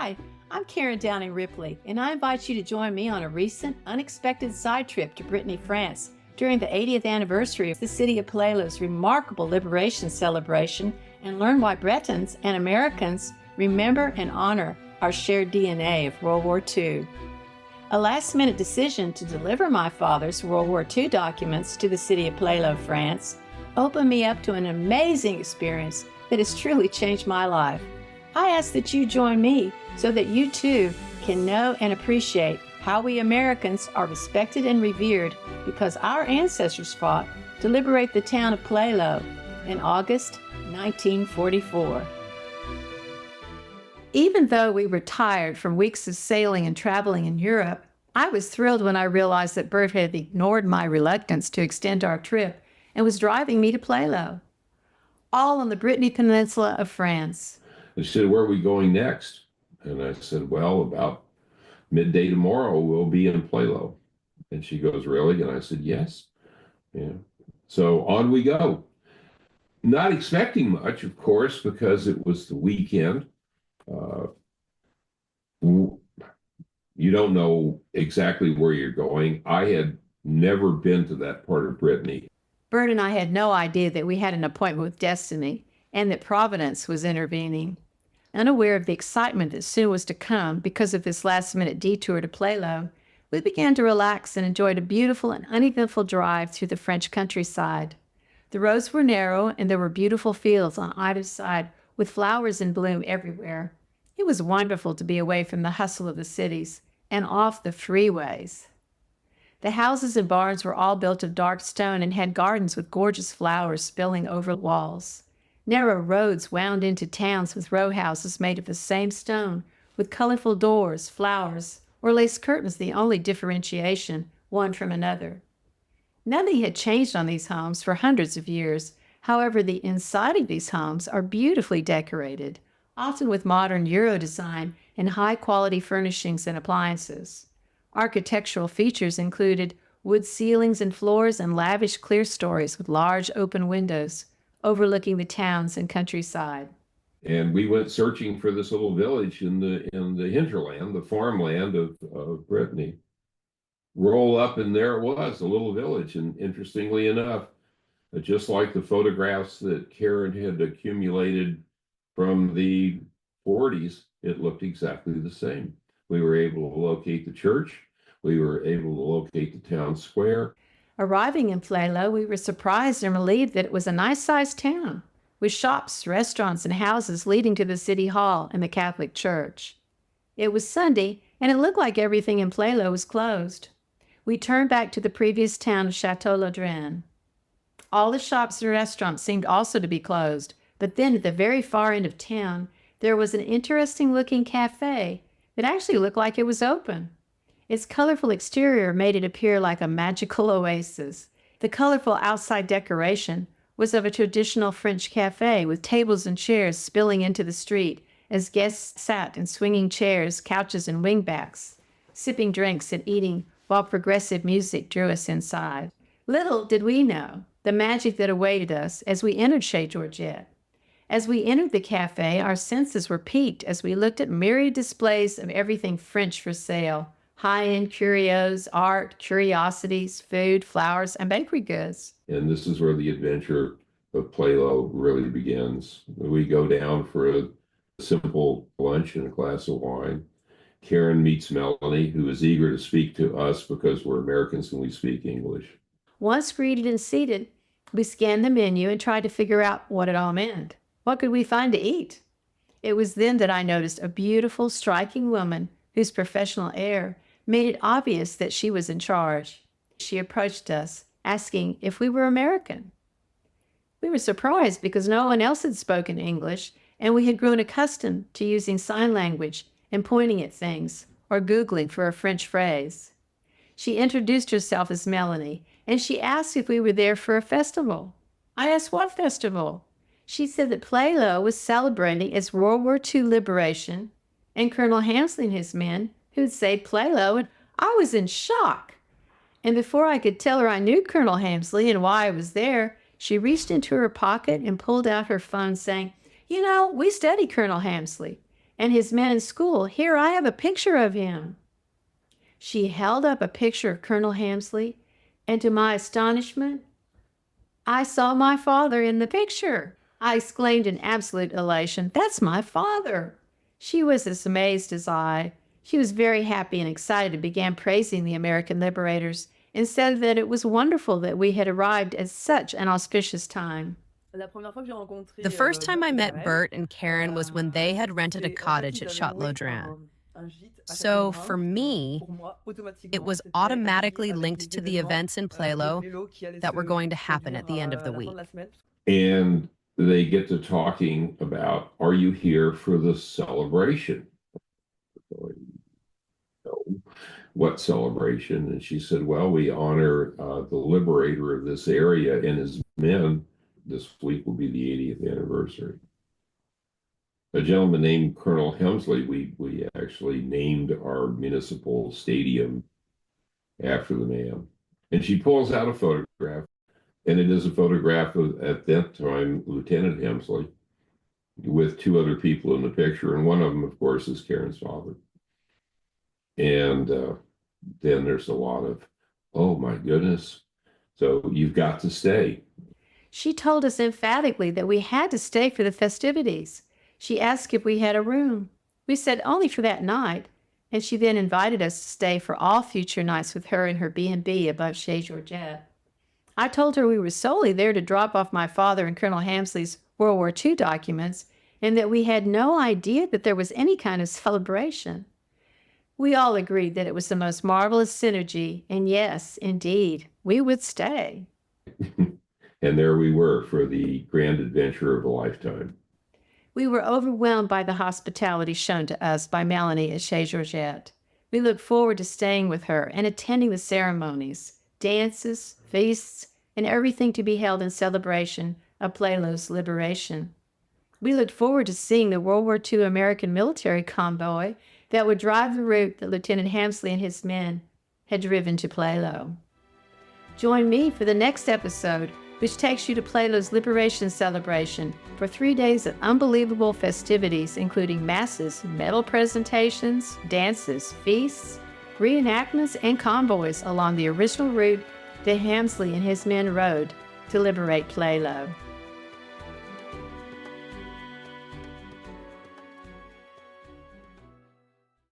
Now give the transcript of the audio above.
Hi, I'm Karen Downing Ripley, and I invite you to join me on a recent, unexpected side trip to Brittany, France, during the 80th anniversary of the city of Plélo's remarkable liberation celebration, and learn why Bretons and Americans remember and honor our shared DNA of World War II. A last-minute decision to deliver my father's World War II documents to the city of Plélo, France, opened me up to an amazing experience that has truly changed my life. I ask that you join me so that you too can know and appreciate how we Americans are respected and revered because our ancestors fought to liberate the town of Plélo in August 1944. Even though we were tired from weeks of sailing and traveling in Europe, I was thrilled when I realized that Burt had ignored my reluctance to extend our trip and was driving me to Plélo, all on the Brittany Peninsula of France. She said, "Where are we going next?" And I said, "Well, about midday tomorrow, we'll be in Plélo." And she goes, "Really?" And I said, "Yes." Yeah. So on we go. Not expecting much, of course, because it was the weekend. You don't know exactly where you're going. I had never been to that part of Brittany. Burt and I had no idea that we had an appointment with destiny and that Providence was intervening. Unaware of the excitement that soon was to come because of this last-minute detour to Plélo, we began to relax and enjoyed a beautiful and uneventful drive through the French countryside. The roads were narrow and there were beautiful fields on either side with flowers in bloom everywhere. It was wonderful to be away from the hustle of the cities and off the freeways. The houses and barns were all built of dark stone and had gardens with gorgeous flowers spilling over walls. Narrow roads wound into towns with row houses made of the same stone, with colorful doors, flowers, or lace curtains the only differentiation one from another. Nothing had changed on these homes for hundreds of years. However, the inside of these homes are beautifully decorated, often with modern Euro design and high-quality furnishings and appliances. Architectural features included wood ceilings and floors and lavish clerestories with large open windows overlooking the towns and countryside. And we went searching for this little village in the hinterland, the farmland of Brittany. Roll up, and there it was, a little village. And interestingly enough, just like the photographs that Karen had accumulated from the 40s, it looked exactly the same. We were able to locate the church. We were able to locate the town square. Arriving in Plélo, we were surprised and relieved that it was a nice-sized town, with shops, restaurants, and houses leading to the city hall and the Catholic church. It was Sunday, and it looked like everything in Plélo was closed. We turned back to the previous town of Châtelaudren. All the shops and restaurants seemed also to be closed, but then at the very far end of town, there was an interesting-looking cafe that actually looked like it was open. Its colorful exterior made it appear like a magical oasis. The colorful outside decoration was of a traditional French cafe with tables and chairs spilling into the street as guests sat in swinging chairs, couches, and wingbacks, sipping drinks and eating while progressive music drew us inside. Little did we know the magic that awaited us as we entered Chez Georgette. As we entered the cafe, our senses were piqued as we looked at myriad displays of everything French for sale. High-end curios, art, curiosities, food, flowers, and bakery goods. And this is where the adventure of Plélo really begins. We go down for a simple lunch and a glass of wine. Karen meets Mélanie, who is eager to speak to us because we're Americans and we speak English. Once greeted and seated, we scanned the menu and tried to figure out what it all meant. What could we find to eat? It was then that I noticed a beautiful, striking woman whose professional air made it obvious that she was in charge. She approached us, asking if we were American. We were surprised because no one else had spoken English, and we had grown accustomed to using sign language and pointing at things, or Googling for a French phrase. She introduced herself as Mélanie, and she asked if we were there for a festival. I asked what festival? She said that Plélo was celebrating its World War II liberation, and Colonel Hamsley and his men who'd saved Plélo, and I was in shock. And before I could tell her I knew Colonel Hamsley and why I was there, she reached into her pocket and pulled out her phone saying, "You know, we study Colonel Hamsley. and his men in school. Here, I have a picture of him." She held up a picture of Colonel Hamsley, and to my astonishment, I saw my father in the picture. I exclaimed in absolute elation, "That's my father." She was as amazed as I. She was very happy and excited and began praising the American liberators and said that it was wonderful that we had arrived at such an auspicious time. The first time I met Burt and Karen was when they had rented a cottage at Châtelaudren. So for me, it was automatically linked to the events in Plélo that were going to happen at the end of the week. And they get to talking about, are you here for the celebration? No. What celebration? And she said, well, we honor the liberator of this area and his men. This week will be the 80th anniversary. A gentleman named Colonel Hemsley, we actually named our municipal stadium after the man. And she pulls out a photograph, and it is a photograph of, at that time, Lieutenant Hemsley, with two other people in the picture. And one of them, of course, is Karen's father. And then there's a lot of, oh my goodness, so you've got to stay. She told us emphatically that we had to stay for the festivities. She asked if we had a room. We said only for that night, and she then invited us to stay for all future nights with her in her B&B above Chez Georgette. I told her we were solely there to drop off my father and Colonel Hamsley's World War II documents, and that we had no idea that there was any kind of celebration. We all agreed that it was the most marvelous synergy, and yes, indeed, we would stay. And there we were for the grand adventure of a lifetime. We were overwhelmed by the hospitality shown to us by Mélanie at Chez Georgette. We looked forward to staying with her and attending the ceremonies, dances, feasts, and everything to be held in celebration of Plélo's liberation. We looked forward to seeing the World War II American military convoy that would drive the route that Lieutenant Hamsley and his men had driven to Plélo. Join me for the next episode, which takes you to Plélo's liberation celebration for 3 days of unbelievable festivities, including masses, medal presentations, dances, feasts, reenactments, and convoys along the original route that Hamsley and his men rode to liberate Plélo.